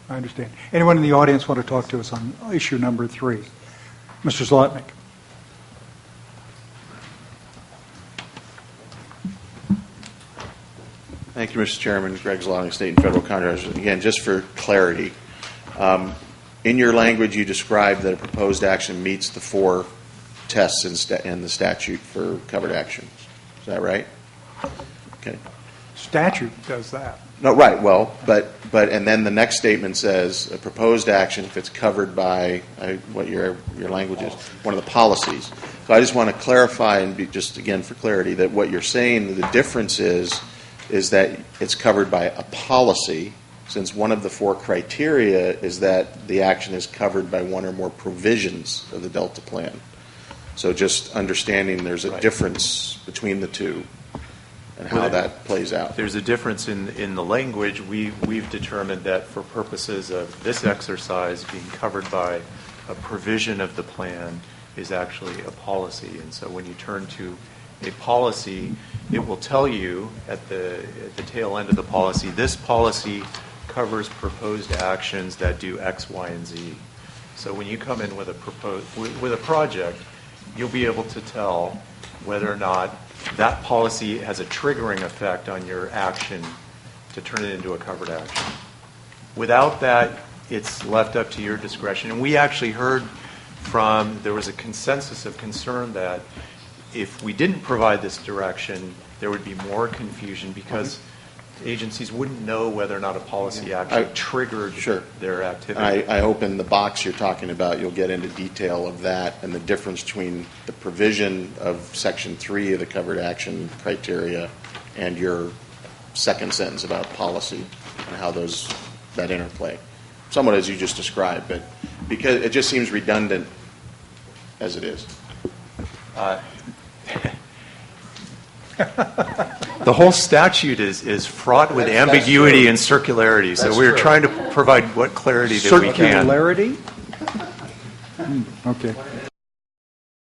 I understand. Anyone in the audience want to talk to us on issue number 3? Mr. Zlotnick. Thank you, Mr. Chairman. Greg Zlotnick, State and Federal Contractors. Again, just for clarity, in your language you described that a proposed action meets the 4 tests in the statute for covered action. Is that right? Okay. Statute does that. No, right. Well, but and then the next statement says a proposed action if it's covered by what your language is, one of the policies. So I just want to clarify and be just again for clarity that what you're saying the difference is that it's covered by a policy, since one of the 4 criteria is that the action is covered by one or more provisions of the Delta Plan. So just understanding there's a difference between the two and how that plays out. There's a difference in the language. We've determined that for purposes of this exercise, being covered by a provision of the plan is actually a policy. And so when you turn to a policy, it will tell you at the tail end of the policy, this policy covers proposed actions that do X, Y, and Z. So when you come in with a project, you'll be able to tell whether or not that policy has a triggering effect on your action to turn it into a covered action. Without that, it's left up to your discretion. And we actually heard there was a consensus of concern that if we didn't provide this direction, there would be more confusion because agencies wouldn't know whether or not a policy actually triggered their activity. I hope in the box you're talking about you'll get into detail of that and the difference between the provision of Section 3 of the covered action criteria and your second sentence about policy and how that interplay. Somewhat as you just described, but because it just seems redundant as it is. The whole statute is fraught with ambiguity and circularity, so we're trying to provide what clarity that we can. Circularity? Okay.